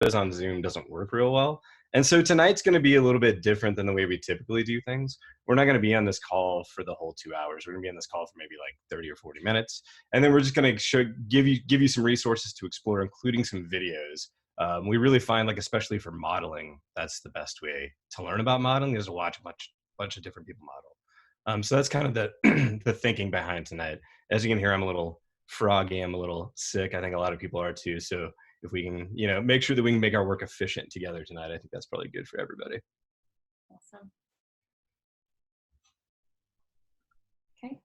is on Zoom doesn't work real well. And so tonight's going to be a little bit different than the way we typically do things. We're not going to be on this call for the whole 2 hours. We're going to be on this call for maybe like 30 or 40 minutes. And then we're just going to give you some resources to explore, including some videos. We really find, like, especially for modeling, that's the best way to learn about modeling, is to watch a bunch of different people model. So that's kind of the the thinking behind tonight. As you can hear, I'm a little froggy, I'm a little sick. I think a lot of people are too. So if we can, make sure that we can make our work efficient together tonight, I think that's probably good for everybody. Awesome. Okay.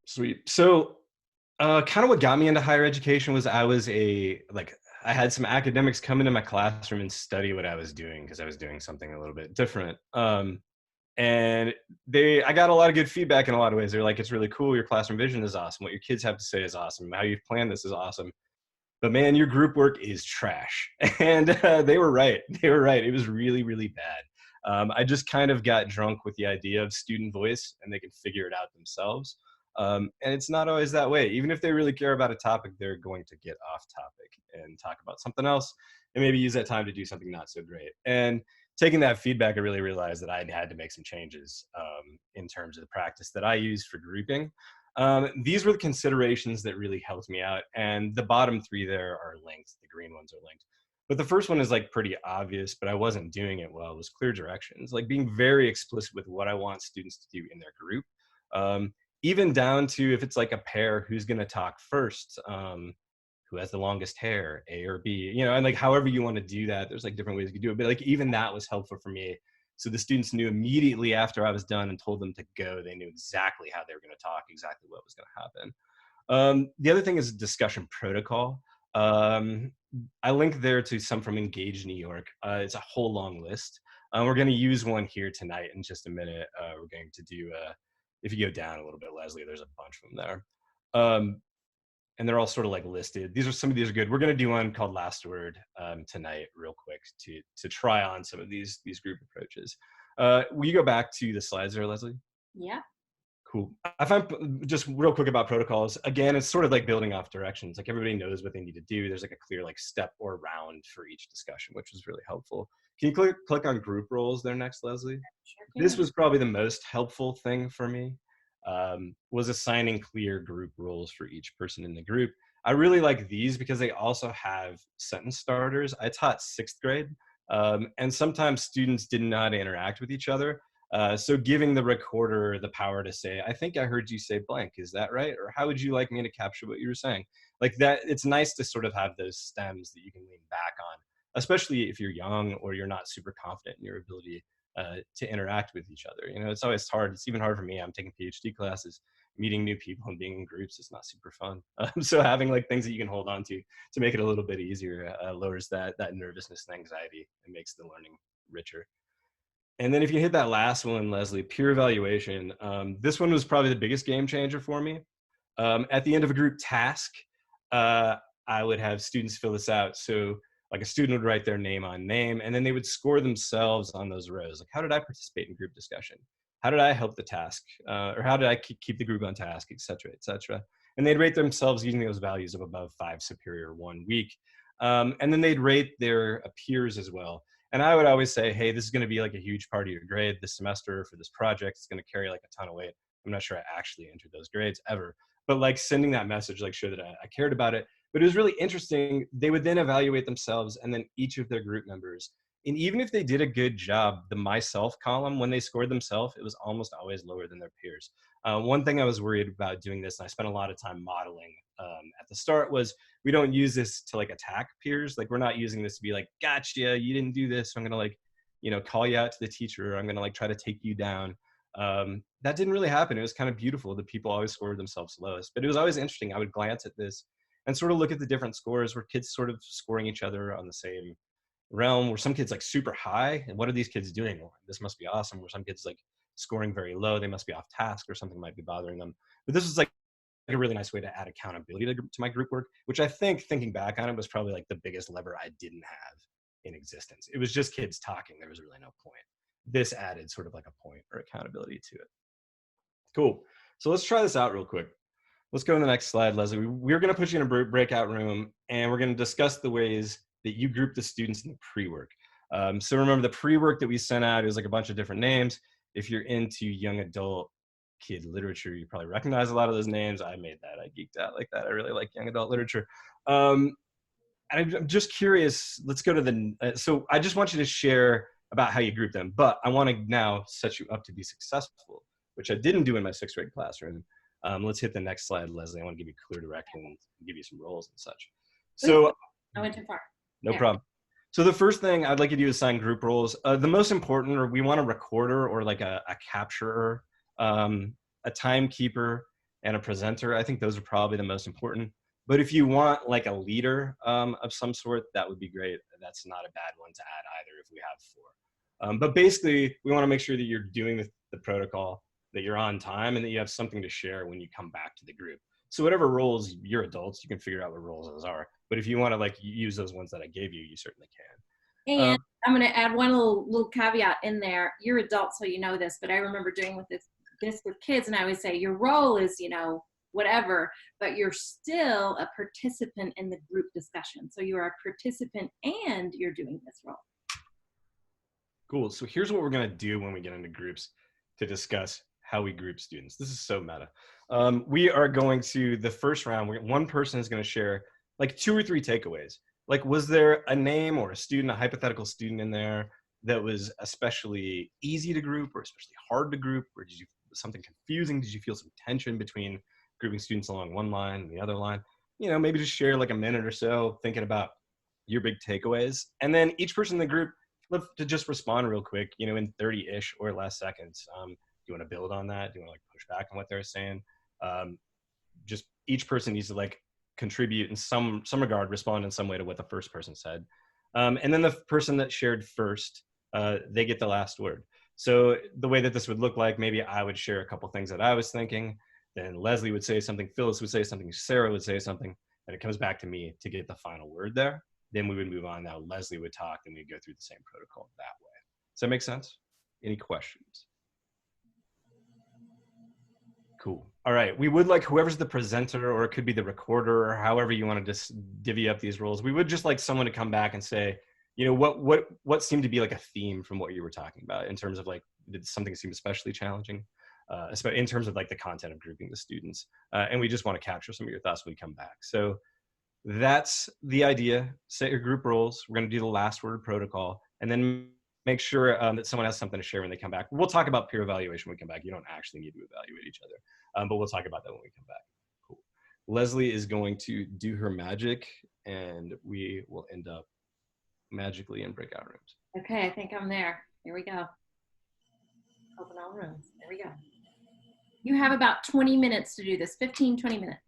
Sweet. So kind of what got me into higher education was I had some academics come into my classroom and study what I was doing, because I was doing something a little bit different. And I got a lot of good feedback in a lot of ways. They're like, it's really cool. Your classroom vision is awesome. What your kids have to say is awesome. How you've planned this is awesome. But man, your group work is trash. And they were right. They were right. It was really, really bad. I just kind of got drunk with the idea of student voice, and they can figure it out themselves. And it's not always that way. Even if they really care about a topic, they're going to get off topic and talk about something else, and maybe use that time to do something not so great. And taking that feedback, I really realized that I had to make some changes in terms of the practice that I use for grouping. These were the considerations that really helped me out. And the bottom three there are linked. The green ones are linked. But the first one is like pretty obvious, but I wasn't doing it well, was clear directions, like being very explicit with what I want students to do in their group. Even down to, if it's like a pair, who's going to talk first, who has the longest hair, A or B, and like however you want to do that, there's like different ways you can do it. But like even that was helpful for me. So the students knew immediately after I was done and told them to go, they knew exactly how they were going to talk, exactly what was going to happen. The other thing is discussion protocol. I link there to some from Engage New York. It's a whole long list. We're going to use one here tonight in just a minute. We're going to do, if you go down a little bit, Leslie, there's a bunch of them there. And they're all sort of like listed. Some of these are good. We're going to do one called Last Word tonight real quick to try on some of these group approaches. Will you go back to the slides there, Leslie? Yeah. Cool. I find, just real quick about protocols, again, it's sort of like building off directions. Like everybody knows what they need to do. There's like a clear like step or round for each discussion, which was really helpful. Can you click on group roles there next, Leslie? Sure. This was probably the most helpful thing for me. Was assigning clear group roles for each person in the group. I really like these because they also have sentence starters. I taught 6th grade, and sometimes students didn't know how to interact with each other. So giving the recorder the power to say, I think I heard you say blank, is that right? Or how would you like me to capture what you were saying? Like that, it's nice to sort of have those stems that you can lean back on, especially if you're young or you're not super confident in your ability to interact with each other. It's always hard. It's even hard for me. I'm taking PhD classes, meeting new people and being in groups is not super fun. So having like things that you can hold on to make it a little bit easier lowers that nervousness and anxiety and makes the learning richer. And then if you hit that last one, Leslie, peer evaluation, this one was probably the biggest game changer for me. At the end of a group task, I would have students fill this out. So like a student would write their name on name, and then they would score themselves on those rows. Like, how did I participate in group discussion? How did I help the task? Or how did I keep the group on task, et cetera, et cetera. And they'd rate themselves using those values of above 5, superior 1, weak. And then they'd rate their peers as well. And I would always say, hey, this is going to be like a huge part of your grade this semester for this project. It's going to carry like a ton of weight. I'm not sure I actually entered those grades ever, but like sending that message, like showed that I cared about it. But it was really interesting. They would then evaluate themselves and then each of their group members. And even if they did a good job, the myself column, when they scored themselves, it was almost always lower than their peers. One thing I was worried about doing this, and I spent a lot of time modeling at the start, was we don't use this to like attack peers. Like we're not using this to be like, gotcha, you didn't do this, so I'm gonna like, call you out to the teacher, or I'm gonna like try to take you down. That didn't really happen. It was kind of beautiful. The people always scored themselves lowest, but it was always interesting. I would glance at this and sort of look at the different scores where kids sort of scoring each other on the same realm, where some kids like super high, and what are these kids doing? Well, this must be awesome. Where some kids like scoring very low, they must be off task or something might be bothering them. But this was like a really nice way to add accountability to my group work, which I think, thinking back on it, was probably like the biggest lever I didn't have in existence. It was just kids talking. There was really no point. This added sort of like a point or accountability to it. Cool. So let's try this out real quick. Let's go to the next slide, Leslie. We're going to put you in a breakout room, and we're going to discuss the ways that you group the students in the pre-work. So remember the pre-work that we sent out is like a bunch of different names. If you're into young adult kid literature, you probably recognize a lot of those names. I made that. I geeked out like that. I really like young adult literature. I'm just curious. Let's go to the. So I just want you to share about how you group them, but I want to now set you up to be successful, which I didn't do in my sixth grade classroom. Let's hit the next slide, Leslie. I want to give you clear directions, give you some roles and such. So I went too far. no There. problem. So the first thing I'd like you to do is assign group roles. The most important, or we want a recorder or like a capturer, a timekeeper, and a presenter. I think those are probably the most important. But if you want like a leader of some sort, that would be great. That's not a bad one to add either if we have four. But basically, we want to make sure that you're doing the protocol, that you're on time, and that you have something to share when you come back to the group. So whatever roles, you're adults, you can figure out what roles those are. But if you want to like use those ones that I gave you, you certainly can. And I'm going to add one little caveat in there. You're adults, so you know this, but I remember doing with this with kids, and I would say your role is, whatever, but you're still a participant in the group discussion. So you're a participant and you're doing this role. Cool. So here's what we're going to do when we get into groups to discuss how we group students. This is so meta. We are going to, the first round, one person is going to share like 2 or 3 takeaways. Like, was there a name or a student, a hypothetical student in there that was especially easy to group or especially hard to group? Or did you something confusing? Did you feel some tension between grouping students along one line and the other line? Maybe just share like a minute or so thinking about your big takeaways. And then each person in the group, to just respond real quick, in 30-ish or less seconds. Do you want to build on that? Do you want to like push back on what they're saying? Just each person needs to like contribute in some regard, respond in some way to what the first person said. And then the person that shared first, they get the last word. So the way that this would look like, maybe I would share a couple things that I was thinking, then Leslie would say something, Phyllis would say something, Sarah would say something, and it comes back to me to get the final word there. Then we would move on. Now Leslie would talk, and we'd go through the same protocol that way. Does that make sense? Any questions? Cool. All right. We would like whoever's the presenter, or it could be the recorder, or however you want to just divvy up these roles. We would just like someone to come back and say, what seemed to be like a theme from what you were talking about in terms of like, did something seem especially challenging, in terms of like the content of grouping the students. And we just want to capture some of your thoughts when we come back. So that's the idea. Set your group roles. We're going to do the last word protocol, and then make sure that someone has something to share when they come back. We'll talk about peer evaluation when we come back. You don't actually need to evaluate each other, but we'll talk about that when we come back. Cool. Leslie is going to do her magic, and we will end up magically in breakout rooms. Okay, I think I'm there. Here we go. Open all rooms. There we go. You have about 20 minutes to do this, 15, 20 minutes.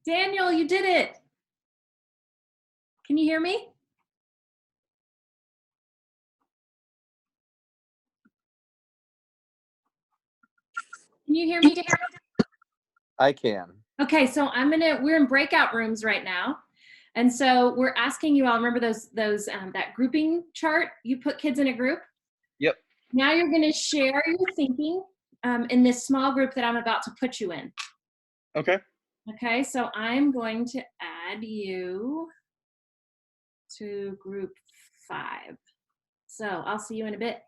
Daniel, you did it. Can you hear me? Can you hear me, Dan? I can. Okay, so we're in breakout rooms right now. And so we're asking you all, remember that grouping chart? You put kids in a group? Yep. Now you're gonna share your thinking in this small group that I'm about to put you in. Okay. Okay, so I'm going to add you to group 5. So I'll see you in a bit.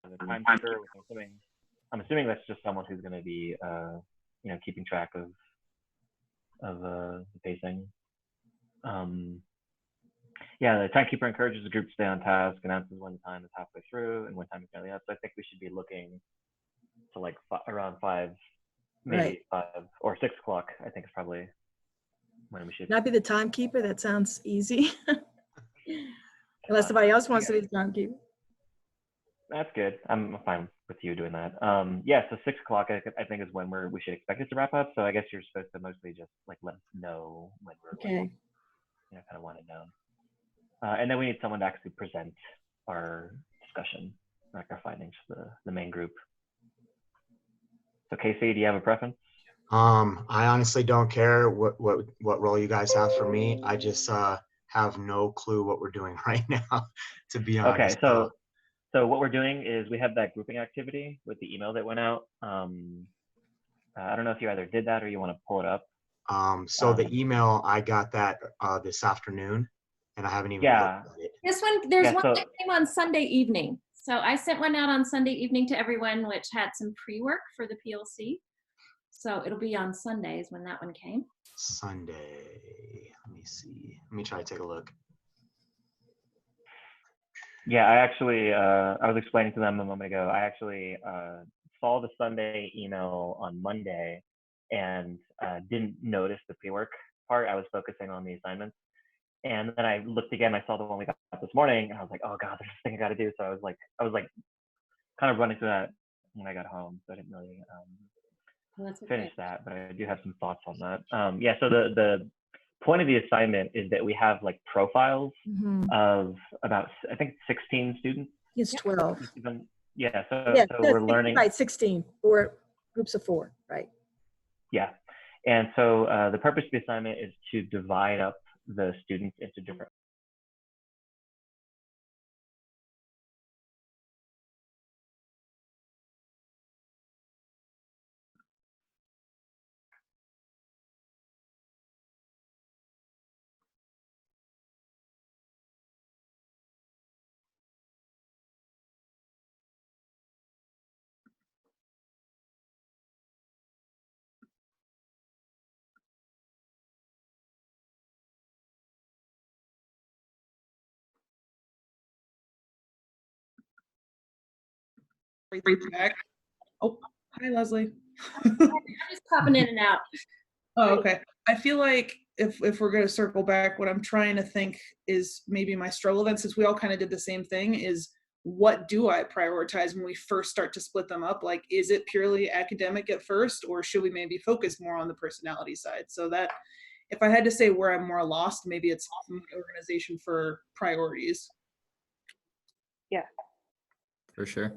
The timekeeper, which I'm assuming that's just someone who's going to be, keeping track of the pacing. The timekeeper encourages the group to stay on task, announces when the time is halfway through and when time is nearly up. So I think we should be looking to like around 5, maybe 5 or 6 o'clock. I think is probably when we should. Can I be the timekeeper? That sounds easy. Unless somebody else wants to be the timekeeper. That's good. I'm fine with you doing that. So 6 o'clock I think is when we should expect it to wrap up. So I guess you're supposed to mostly just like let us know when we're okay. Kind of want to know. And then we need someone to actually present our discussion, like our findings for the main group. So Casey, do you have a preference? I honestly don't care what role you guys have for me. I just have no clue what we're doing right now, to be honest. Okay, so what we're doing is we have that grouping activity with the email that went out. I don't know if you either did that or you want to pull it up. The email, I got that this afternoon, and I haven't even looked at it. There's one that came on Sunday evening. So I sent one out on Sunday evening to everyone, which had some pre-work for the PLC. So it'll be on Sundays when that one came. Sunday. Let me see. Let me try to take a look. Yeah, I actually, I was explaining to them a moment ago, I actually saw the Sunday email on Monday and didn't notice the pre-work part. I was focusing on the assignments. And then I looked again, I saw the one we got this morning, and I was like, oh God, there's this thing I got to do. So I was like kind of running through that when I got home. So I didn't really finish that, but I do have some thoughts on that. So the point of the assignment is that we have like profiles of about, I think 16 students. It's 12. So we're learning. Right, 16, 4 groups of 4, right? Yeah, and so the purpose of the assignment is to divide up the students into different. Back. Oh, hi, Leslie. I'm just popping in and out. Oh, okay. I feel like if we're going to circle back, what I'm trying to think is maybe my struggle then, since we all kind of did the same thing, is what do I prioritize when we first start to split them up? Like, is it purely academic at first, or should we maybe focus more on the personality side? So that if I had to say where I'm more lost, maybe it's organization for priorities. Yeah. For sure.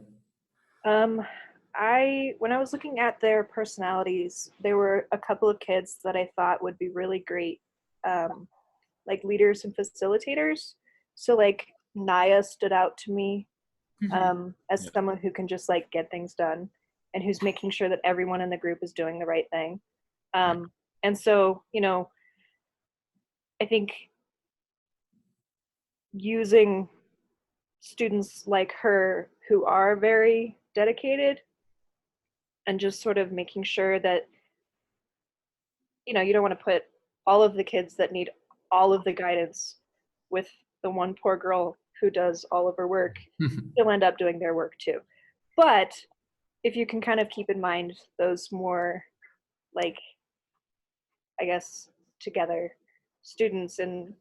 When I was looking at their personalities, there were a couple of kids that I thought would be really great, like leaders and facilitators. So like Naya stood out to me as someone who can just like get things done and who's making sure that everyone in the group is doing the right thing. And so, I think using students like her who are very dedicated and just sort of making sure that, you don't want to put all of the kids that need all of the guidance with the one poor girl who does all of her work. She'll end up doing their work too. But if you can kind of keep in mind those more like I guess, together students. And,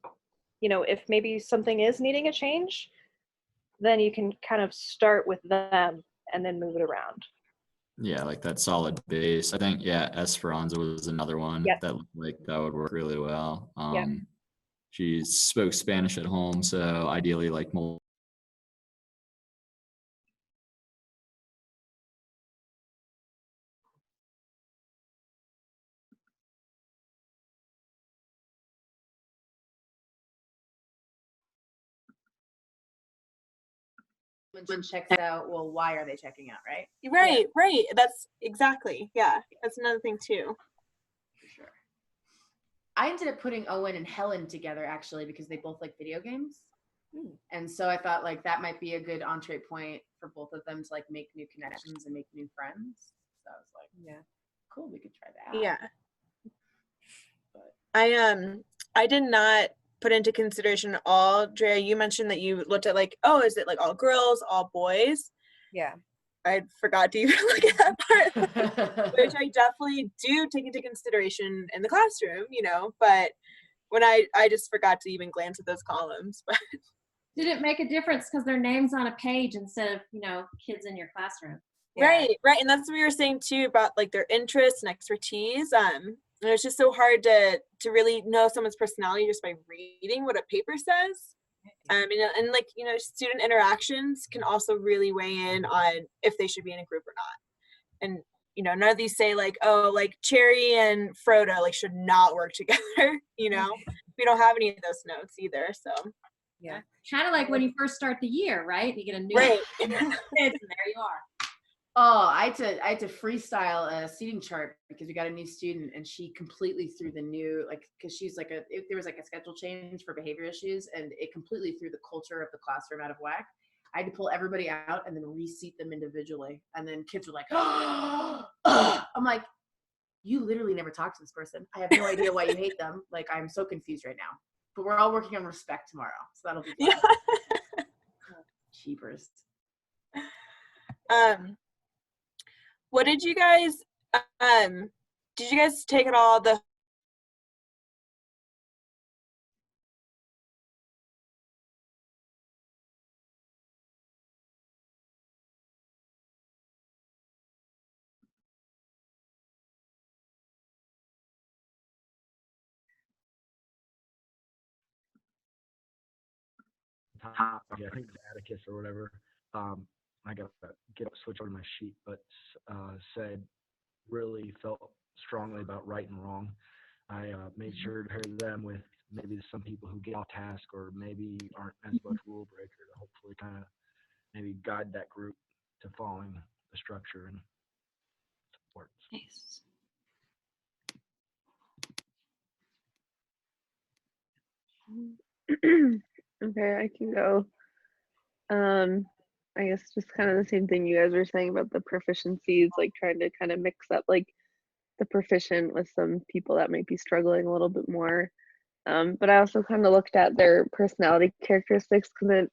you know, if maybe something is needing a change, then you can kind of start with them and then move it around. Yeah, like that solid base. I think, yeah, Esperanza was another one Yep. that looked like that would work really well. Yep. She spoke Spanish at home, so ideally like When checks out, well, why are they checking out, right? Right. That's exactly. Yeah. That's another thing too. For sure. I ended up putting Owen and Helen together actually because they both like video games. And so I thought like that might be a good entree point for both of them to like make new connections and make new friends. So I was like, yeah, cool, we could try that. Yeah. But I did not put into consideration at all. Drea, you mentioned that you looked at like, oh, is it like all girls, all boys? Yeah. I forgot to even look at that part, which I definitely do take into consideration in the classroom, you know, but when I just forgot to even glance at those columns. But Did it make a difference because their name's on a page instead of, you know, kids in your classroom? Right. And that's what we were saying too about like their interests and expertise. And it's just so hard to really know someone's personality just by reading what a paper says. And like, you know, student interactions can also really weigh in on if they should be in a group or not. And, you know, none of these say like, oh, like Cherry and Frodo like should not work together, you know? We don't have any of those notes either, so. Yeah. Kind of like when you first start the year, right? You get a new Right. kids, and there you are. Oh, I had to freestyle a seating chart because we got a new student and she completely threw the new, like, because she's like there was like a schedule change for behavior issues and it completely threw the culture of the classroom out of whack. I had to pull everybody out and then reseat them individually. And then kids were like, oh, I'm like, you literally never talked to this person. I have no idea why you hate them. Like, I'm so confused right now. But we're all working on respect tomorrow. So that'll be fun. Yeah. Cheapers. What did you guys take at all the I think the Atticus or whatever. I got to switch over my sheet, but said really felt strongly about right and wrong. I made sure to pair them with maybe some people who get off task or maybe aren't as much rule breaker to hopefully kind of maybe guide that group to following the structure and support. Nice. Okay, I can go. I guess just kind of the same thing you guys were saying about the proficiencies, like trying to kind of mix up like the proficient with some people that might be struggling a little bit more. But I also kind of looked at their personality characteristics because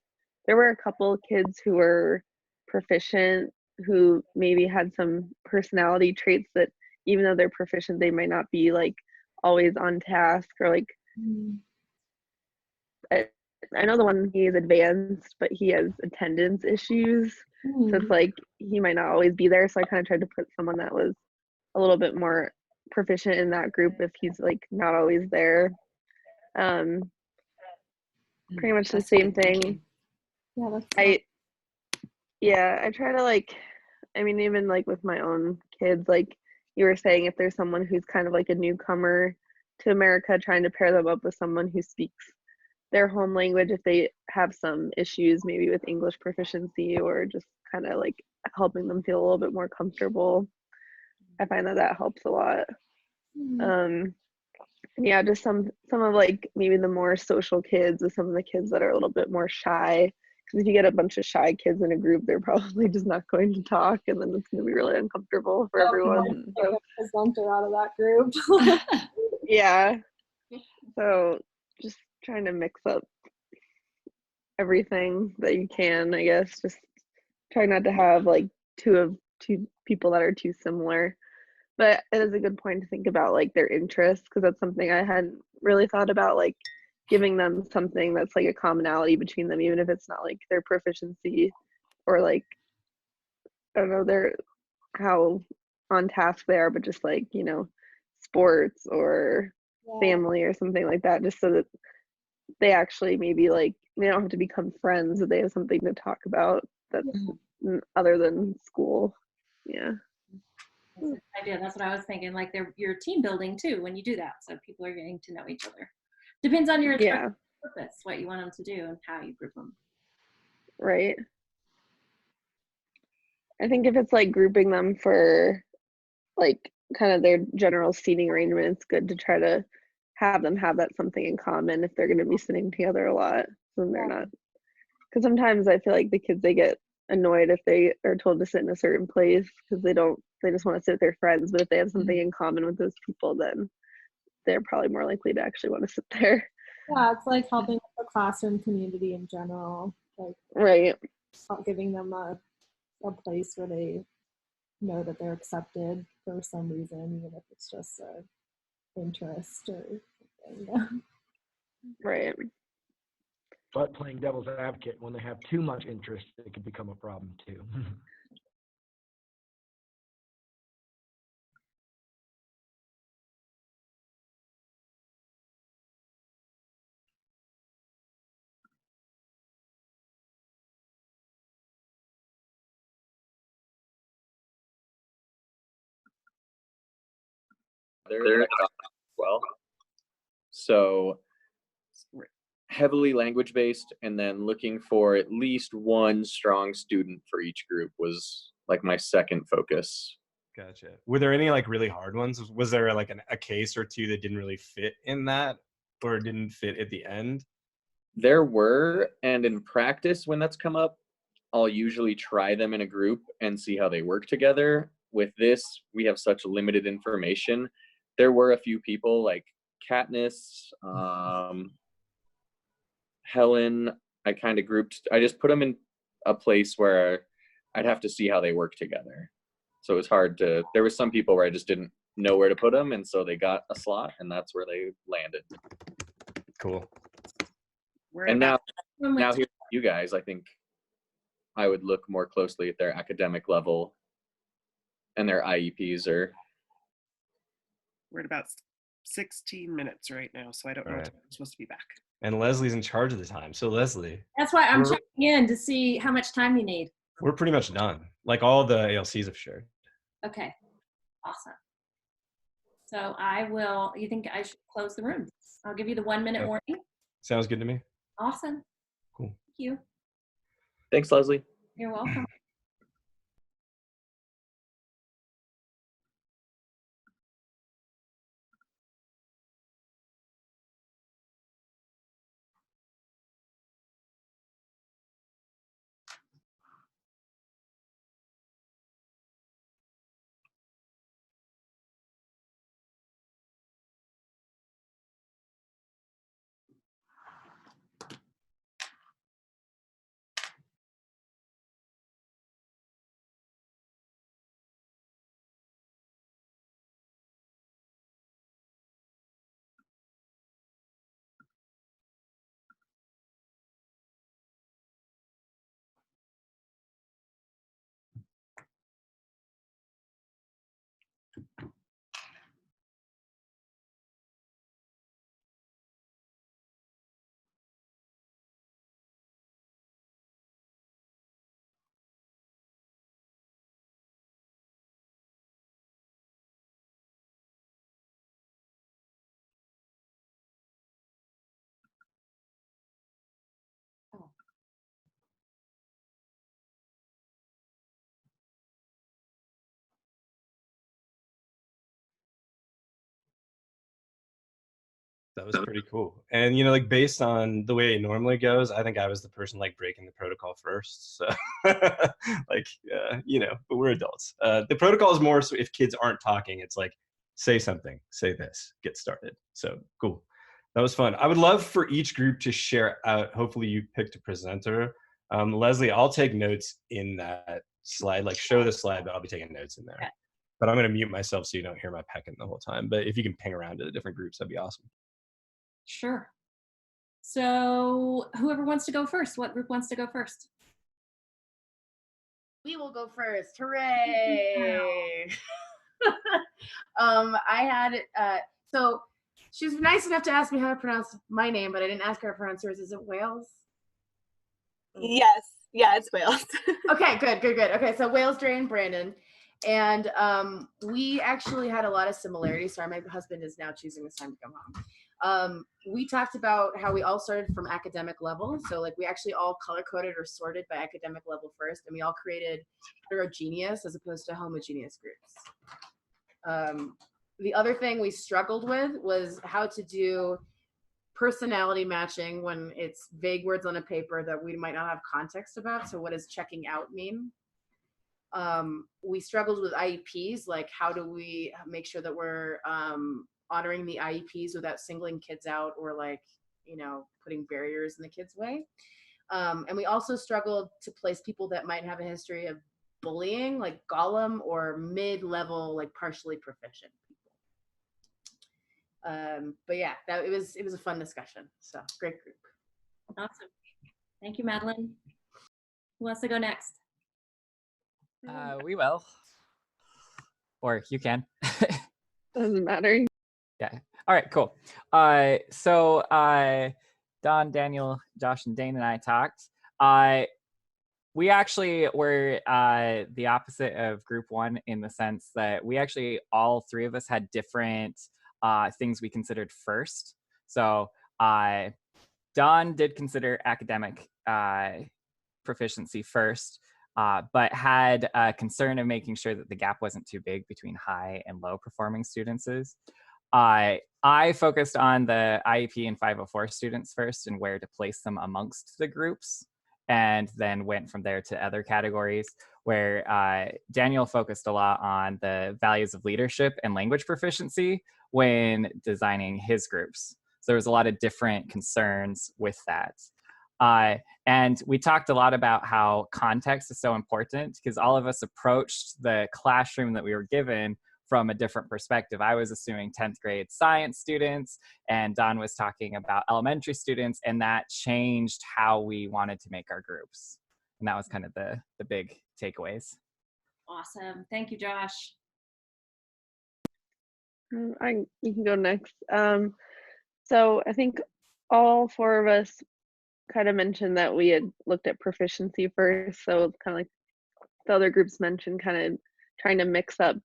there were a couple of kids who were proficient who maybe had some personality traits that even though they're proficient, they might not be like always on task or like I know the one he is advanced, but he has attendance issues. So it's like he might not always be there. So I kind of tried to put someone that was a little bit more proficient in that group if he's like not always there. Pretty much the same thing. Yeah, that's I try to like, I mean, even like with my own kids, like you were saying, if there's someone who's kind of like a newcomer to America, trying to pair them up with someone who speaks their home language if they have some issues maybe with English proficiency or just kind of like helping them feel a little bit more comfortable. I find that helps a lot. Yeah, just some of like maybe the more social kids with some of the kids that are a little bit more shy, because if you get a bunch of shy kids in a group, they're probably just not going to talk and then it's going to be really uncomfortable for everyone. So presenter out of that group. yeah, so just trying to mix up everything that you can, I guess. Just try not to have like two people that are too similar. But it is a good point to think about like their interests, because that's something I hadn't really thought about, like giving them something that's like a commonality between them, even if it's not like their proficiency or like, I don't know, their how on task they are, but just like, you know, sports or family or something like that, just so that they actually maybe like they don't have to become friends, but they have something to talk about that's other than school. Yeah. That's a good idea. That's what I was thinking. Like you're team building too when you do that. So people are getting to know each other. Depends on your Yeah. purpose, what you want them to do and how you group them. Right. I think if it's like grouping them for like kind of their general seating arrangement, it's good to try to have them have that something in common if they're going to be sitting together a lot. So then they're not, because sometimes I feel like the kids, they get annoyed if they are told to sit in a certain place because they just want to sit with their friends. But if they have something in common with those people, then they're probably more likely to actually want to sit there. Yeah, it's like helping the classroom community in general, like Right. giving them a place where they know that they're accepted for some reason, even if it's just a interest or something. Yeah. Right. But playing devil's advocate, when they have too much interest, it could become a problem too. They're as well. So heavily language based, and then looking for at least one strong student for each group was like my second focus. Gotcha. Were there any like really hard ones? Was there like a case or two that didn't really fit in that, or didn't fit at the end? There were, and in practice, when that's come up, I'll usually try them in a group and see how they work together. With this, we have such limited information. There were a few people like Katniss, Helen. I kind of I just put them in a place where I'd have to see how they work together. So it was hard there was some people where I just didn't know where to put them, and so they got a slot, and that's where they landed. Cool. And now here, you guys, I think I would look more closely at their academic level and their IEPs. We're at about 16 minutes right now, so I don't know if I'm supposed to be back. And Leslie's in charge of the time. So Leslie. That's why I'm checking in to see how much time you need. We're pretty much done. Like all the ALCs have shared. Okay. Awesome. So you think I should close the room? I'll give you the 1 minute warning. Sounds good to me. Awesome. Cool. Thank you. Thanks, Leslie. You're welcome. That was pretty cool. And, like based on the way it normally goes, I think I was the person like breaking the protocol first. So like, but we're adults. The protocol is more so if kids aren't talking, it's like, say something, say this, get started. So cool. That was fun. I would love for each group to share out. Hopefully you picked a presenter. Leslie, I'll take notes in that slide, like show the slide, but I'll be taking notes in there. But I'm going to mute myself so you don't hear my pecking the whole time. But if you can ping around to the different groups, that'd be awesome. Sure. So whoever wants to go first, what group wants to go first? We will go first. Hooray! I had so she was nice enough to ask me how to pronounce my name, but I didn't ask her how to pronounce yours. Is it Wales? Yes. Yeah, it's Wales. Okay, good. Okay, so Wales, Dre, and Brandon. And we actually had a lot of similarities. Sorry, my husband is now choosing this time to come home. We talked about how we all started from academic level. So like we actually all color-coded or sorted by academic level first, and we all created heterogeneous as opposed to homogeneous groups. The other thing we struggled with was how to do personality matching when it's vague words on a paper that we might not have context about. So what does checking out mean? We struggled with IEPs, like how do we make sure that we're honoring the IEPs without singling kids out or like, you know, putting barriers in the kids' way. And we also struggled to place people that might have a history of bullying, like Gollum, or mid-level, like partially proficient people. But yeah, it was a fun discussion. So great group. Awesome. Thank you, Madeline. Who wants to go next? We will. Or you can. Doesn't matter. Yeah. All right, cool. So Don, Daniel, Josh, and Dane and I talked. We actually were the opposite of group one in the sense that we actually, all three of us had different things we considered first. So Don did consider academic proficiency first, but had a concern of making sure that the gap wasn't too big between high and low performing students. I focused on the IEP and 504 students first and where to place them amongst the groups, and then went from there to other categories where Daniel focused a lot on the values of leadership and language proficiency when designing his groups. So there was a lot of different concerns with that. And we talked a lot about how context is so important because all of us approached the classroom that we were given from a different perspective. I was assuming 10th grade science students, and Don was talking about elementary students, and that changed how we wanted to make our groups. And that was kind of the big takeaways. Awesome. Thank you, Josh. You can go next. So I think all four of us kind of mentioned that we had looked at proficiency first. So kind of like the other groups mentioned, kind of trying to mix up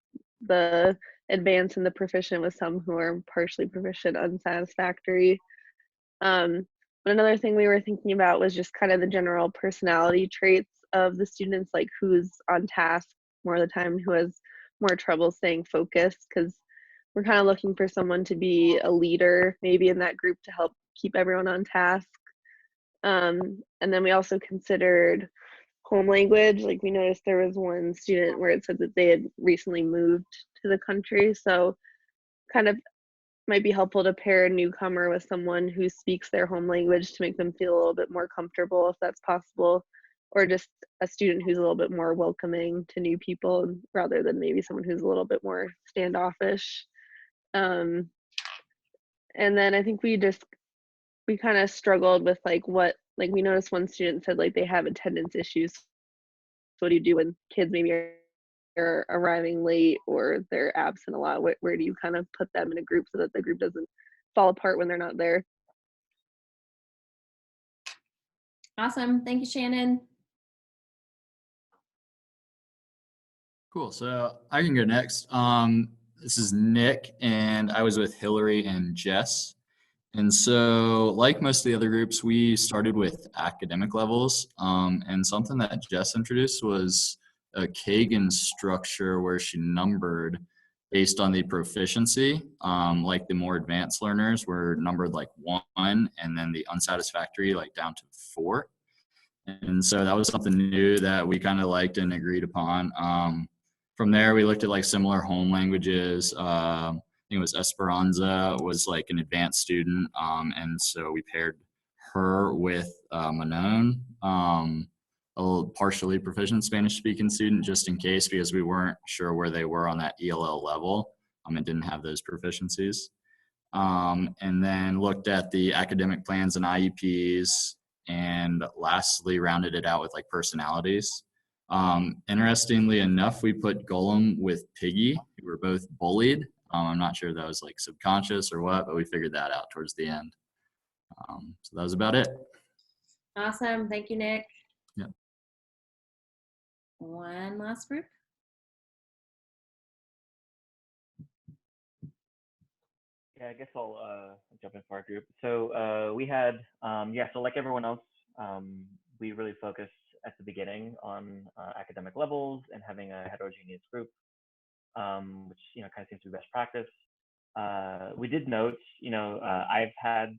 the advanced and the proficient with some who are partially proficient, unsatisfactory. But another thing we were thinking about was just kind of the general personality traits of the students, like who's on task more of the time, who has more trouble staying focused, because we're kind of looking for someone to be a leader maybe in that group to help keep everyone on task. And then we also considered home language. Like we noticed there was one student where it said that they had recently moved to the country, so kind of might be helpful to pair a newcomer with someone who speaks their home language to make them feel a little bit more comfortable if that's possible, or just a student who's a little bit more welcoming to new people rather than maybe someone who's a little bit more standoffish. And then I think we kind of struggled with like we noticed one student said like they have attendance issues. What do you do when kids maybe are arriving late or they're absent a lot? Where do you kind of put them in a group so that the group doesn't fall apart when they're not there? Awesome. Thank you, Shannon. Cool. So I can go next. This is Nick, and I was with Hillary and Jess. And so, like most of the other groups, we started with academic levels. And something that Jess introduced was a Kagan structure where she numbered based on the proficiency. Like the more advanced learners were numbered like 1, and then the unsatisfactory like down to 4. And so that was something new that we kind of liked and agreed upon. From there, we looked at like similar home languages. I think it was Esperanza was like an advanced student. And so we paired her with Manon. a partially proficient Spanish speaking student just in case, because we weren't sure where they were on that ELL level and didn't have those proficiencies. And then looked at the academic plans and IEPs, and lastly rounded it out with like personalities. Interestingly enough, we put Golem with Piggy, who were both bullied. I'm not sure if that was like subconscious or what, but we figured that out towards the end. So that was about it. Awesome. Thank you, Nick. Yeah. One last group. Yeah, I guess I'll jump in for our group. So we had, so like everyone else, we really focused at the beginning on academic levels and having a heterogeneous group, which, kind of seems to be best practice. We did note, I've had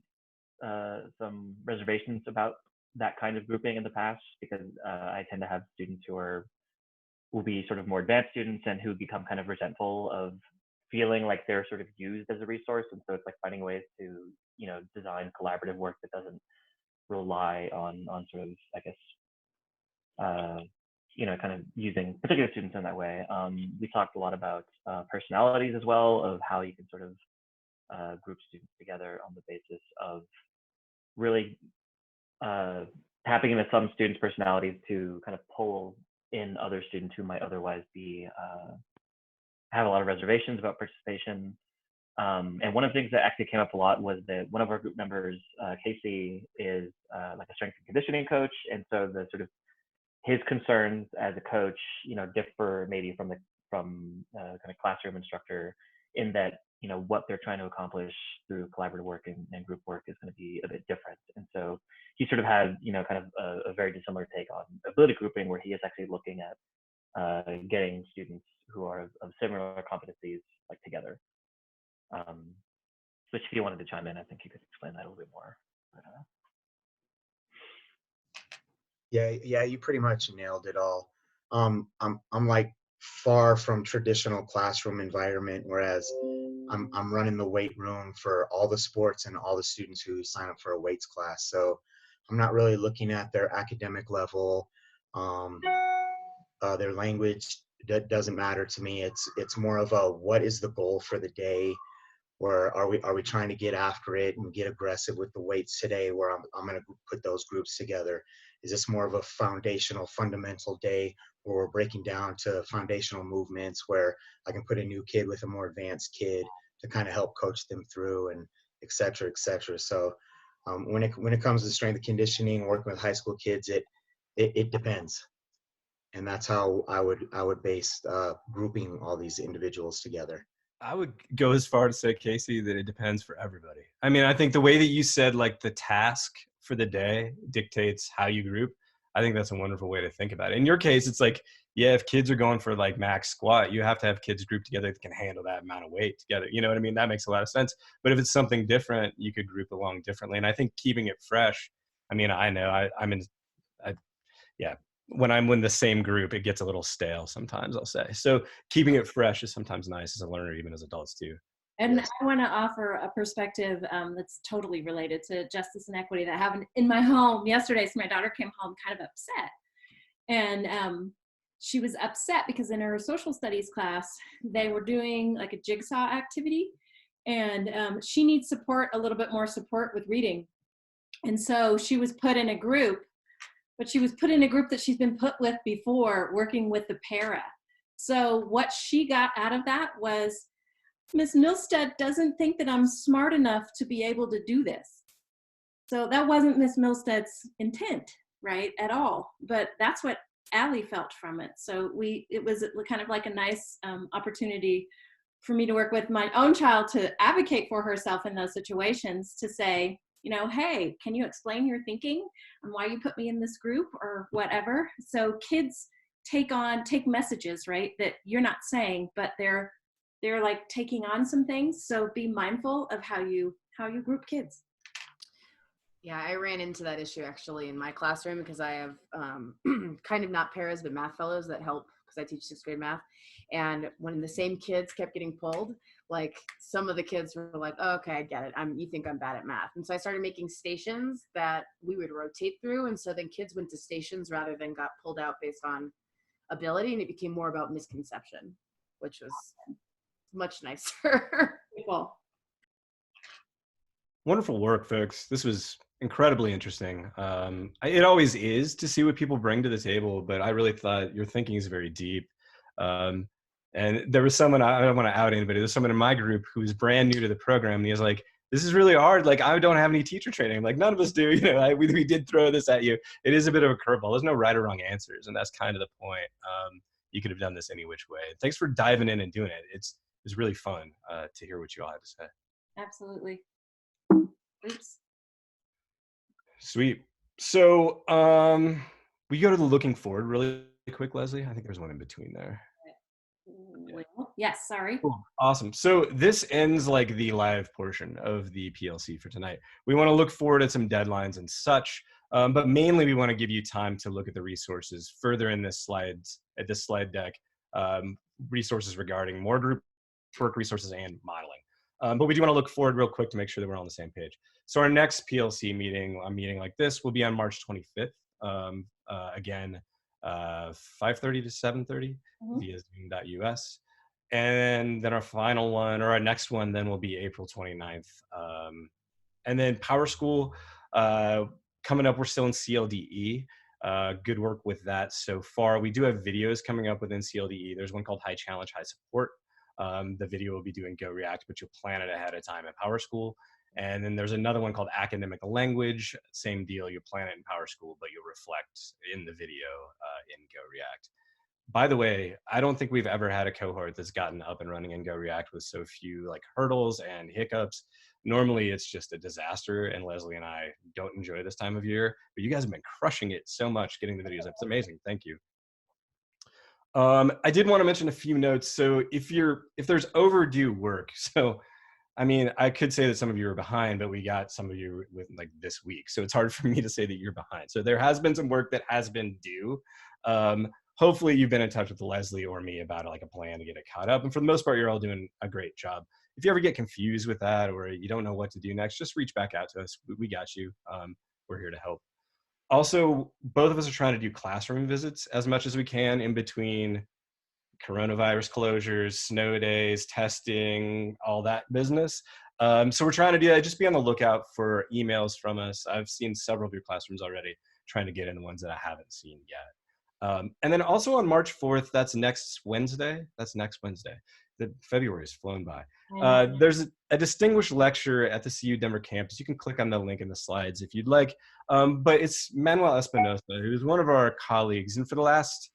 some reservations about that kind of grouping in the past, because I tend to have students who will be sort of more advanced students and who become kind of resentful of feeling like they're sort of used as a resource. And so it's like finding ways to, design collaborative work that doesn't rely on sort of, I guess, kind of using particular students in that way. We talked a lot about personalities as well, of how you can sort of group students together on the basis of really tapping into some students' personalities to kind of pull in other students who might otherwise be have a lot of reservations about participation. And one of the things that actually came up a lot was that one of our group members, Casey, is like a strength and conditioning coach, and so the sort of his concerns as a coach, differ maybe from kind of classroom instructor, in that what they're trying to accomplish through collaborative work and group work is going to be a bit different. And so he sort of had kind of a very dissimilar take on ability grouping, where he is actually looking at getting students who are of similar competencies like together. Which, if you wanted to chime in, I think you could explain that a little bit more. Yeah, you pretty much nailed it all. I'm like far from traditional classroom environment, whereas I'm running the weight room for all the sports and all the students who sign up for a weights class. So I'm not really looking at their academic level, their language. That doesn't matter to me. It's more of a, what is the goal for the day? Or are we trying to get after it and get aggressive with the weights today, where I'm going to put those groups together? Is this more of a fundamental day where we're breaking down to foundational movements, where I can put a new kid with a more advanced kid to kind of help coach them through, and et cetera, et cetera. So when it comes to strength and conditioning, working with high school kids, it depends. And that's how I would base grouping all these individuals together. I would go as far to say, Casey, that it depends for everybody. I mean, I think the way that you said, like, the task for the day dictates how you group, I think that's a wonderful way to think about it. In your case, it's like, yeah, if kids are going for like max squat, you have to have kids grouped together that can handle that amount of weight together. You know what I mean? That makes a lot of sense. But if it's something different, you could group along differently. And I think keeping it fresh, I mean, I know when I'm in the same group, it gets a little stale sometimes, I'll say. So keeping it fresh is sometimes nice as a learner, even as adults too. And yes. I want to offer a perspective that's totally related to justice and equity that happened in my home yesterday. So my daughter came home kind of upset. And she was upset because in her social studies class, they were doing like a jigsaw activity. And she needs support, a little bit more support with reading. And so she was put in a group, but she was put in a group that she's been put with before, working with the para. So what she got out of that was, Miss Milstead doesn't think that I'm smart enough to be able to do this. So that wasn't Miss Milstead's intent, right, at all. But that's what Allie felt from it. So it was kind of like a nice opportunity for me to work with my own child to advocate for herself in those situations, to say, hey, can you explain your thinking and why you put me in this group or whatever? So kids take messages, right, that you're not saying, but they're like taking on some things. So be mindful of how you group kids. Yeah, I ran into that issue actually in my classroom, because I have kind of not paras, but math fellows that help because I teach 6th grade math. And when the same kids kept getting pulled, like some of the kids were like, oh, okay, I get it. You think I'm bad at math. And so I started making stations that we would rotate through. And so then kids went to stations rather than got pulled out based on ability. And it became more about misconception, which was much nicer. Cool. Wonderful work, folks. This was incredibly interesting. It always is to see what people bring to the table, but I really thought your thinking is very deep. And there was someone, I don't want to out anybody, there's someone in my group who's brand new to the program, and he was like, this is really hard. Like, I don't have any teacher training. Like, none of us do. You know, we did throw this at you. It is a bit of a curveball. There's no right or wrong answers, and that's kind of the point. You could have done this any which way. Thanks for diving in and doing it. It was really fun to hear what you all had to say. Absolutely. Oops. Sweet. So we go to the looking forward really quick, Leslie. I think there's one in between there. Well, yes, sorry. Cool. Awesome. So this ends like the live portion of the PLC for tonight. We want to look forward at some deadlines and such, but mainly we want to give you time to look at the resources further in this slide deck, resources regarding more group work resources and modeling. But we do want to look forward real quick to make sure that we're on the same page. So our next PLC meeting, a meeting like this, will be on March 25th. Again, 5:30 to 7:30 via zoom.us. And then our final one, or our next one, then will be April 29th. And then Power School, coming up, we're still in CLDE. Good work with that so far. We do have videos coming up within CLDE. There's one called High Challenge, High Support. The video will be doing Go React, but you'll plan it ahead of time at Power School. And then there's another one called Academic Language. Same deal, you plan it in Power School, but you'll reflect in the video in Go React. By the way, I don't think we've ever had a cohort that's gotten up and running in Go React with so few like hurdles and hiccups. Normally it's just a disaster, and Leslie and I don't enjoy this time of year, but you guys have been crushing it so much getting the videos up. It's amazing. Thank you. I did want to mention a few notes. So if there's overdue work, so I mean, I could say that some of you are behind, but we got some of you with like this week. So it's hard for me to say that you're behind. So there has been some work that has been due. Hopefully you've been in touch with Leslie or me about like a plan to get it caught up. And for the most part, you're all doing a great job. If you ever get confused with that or you don't know what to do next, just reach back out to us. We got you. We're here to help. Also, both of us are trying to do classroom visits as much as we can in between coronavirus closures, snow days, testing, all that business. So we're trying to do that. Just be on the lookout for emails from us. I've seen several of your classrooms already, trying to get in the ones that I haven't seen yet. And then also on March 4th, that's next Wednesday. The February has flown by. There's a distinguished lecture at the CU Denver campus. You can click on the link in the slides if you'd like. But it's Manuel Espinosa, who's one of our colleagues. And for the last,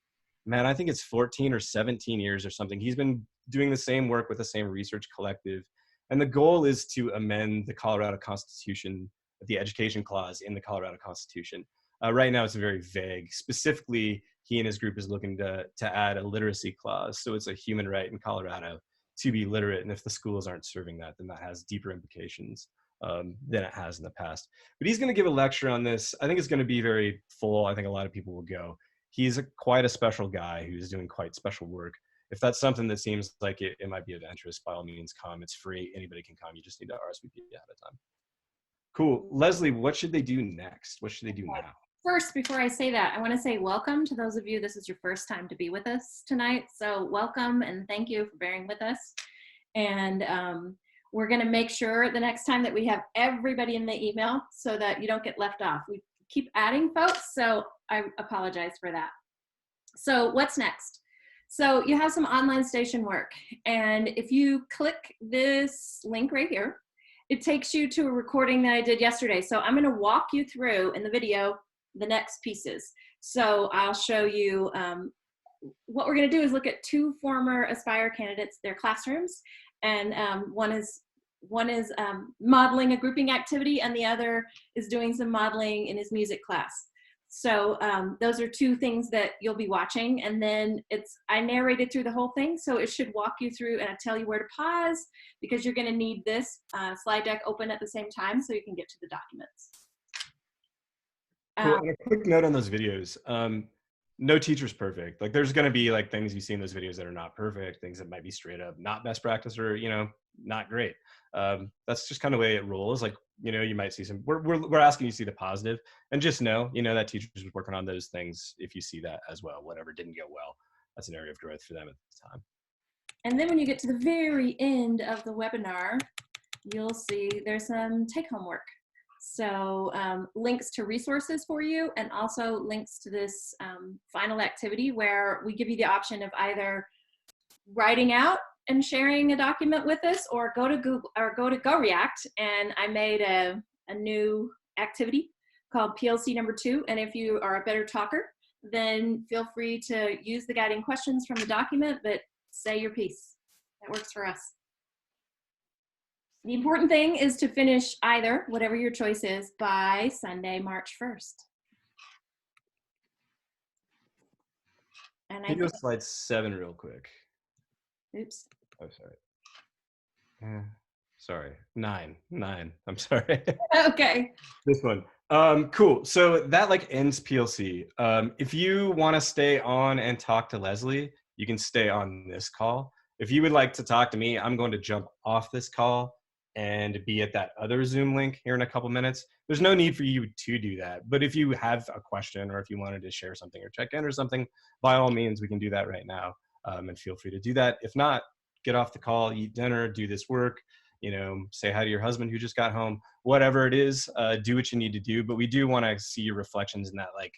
I think it's 14 or 17 years or something, he's been doing the same work with the same research collective. And the goal is to amend the Colorado Constitution, the education clause in the Colorado Constitution. Right now, it's very vague. Specifically, he and his group is looking to add a literacy clause. So it's a human right in Colorado to be literate. And if the schools aren't serving that, then that has deeper implications than it has in the past. But he's going to give a lecture on this. I think it's going to be very full. I think a lot of people will go. He's quite a special guy who's doing quite special work. If that's something that seems like it might be of interest, by all means, come. It's free. Anybody can come. You just need to RSVP ahead of time. Cool. Leslie, what should they do next? What should they do now? First, before I say that, I want to say welcome to those of you. This is your first time to be with us tonight. So welcome and thank you for bearing with us. And we're going to make sure the next time that we have everybody in the email so that you don't get left off. We keep adding folks, so I apologize for that. So what's next? So you have some online station work. And if you click this link right here, it takes you to a recording that I did yesterday. So I'm going to walk you through in the video the next pieces. So I'll show you what we're going to do is look at two former Aspire candidates, their classrooms, and one is modeling a grouping activity, and the other is doing some modeling in his music class. So those are two things that you'll be watching, and then I narrated through the whole thing, so it should walk you through, and I tell you where to pause because you're going to need this slide deck open at the same time so you can get to the documents. Cool. And a quick note on those videos. no teacher's perfect. Like there's going to be like things you see in those videos that are not perfect, things that might be straight up not best practice or, you know, not great. That's just kind of the way it rolls. Like, you know, you might see some, we're asking you to see the positive, and just know, you know, that teachers was working on those things. If you see that as well, whatever didn't go well, that's an area of growth for them at this time. And then when you get to the very end of the webinar, you'll see there's some take-home work. So links to resources for you, and also links to this final activity where we give you the option of either writing out and sharing a document with us, or go to Google or go to GoReact. And I made a new activity called PLC number 2. And if you are a better talker, then feel free to use the guiding questions from the document, but say your piece. That works for us. The important thing is to finish either, whatever your choice is, by Sunday, March 1st. And Can you go to slide 7 real quick? Oops. Oh, sorry. Sorry, 9. I'm sorry. Okay. This one. Cool. So that like ends PLC. If you want to stay on and talk to Leslie, you can stay on this call. If you would like to talk to me, I'm going to jump off this call and be at that other Zoom link here in a couple minutes. There's no need for you to do that. But if you have a question, or if you wanted to share something or check in or something, by all means, we can do that right now. And feel free to do that. If not, get off the call, eat dinner, do this work, you know, say hi to your husband who just got home, whatever it is, do what you need to do. But we do want to see your reflections in that like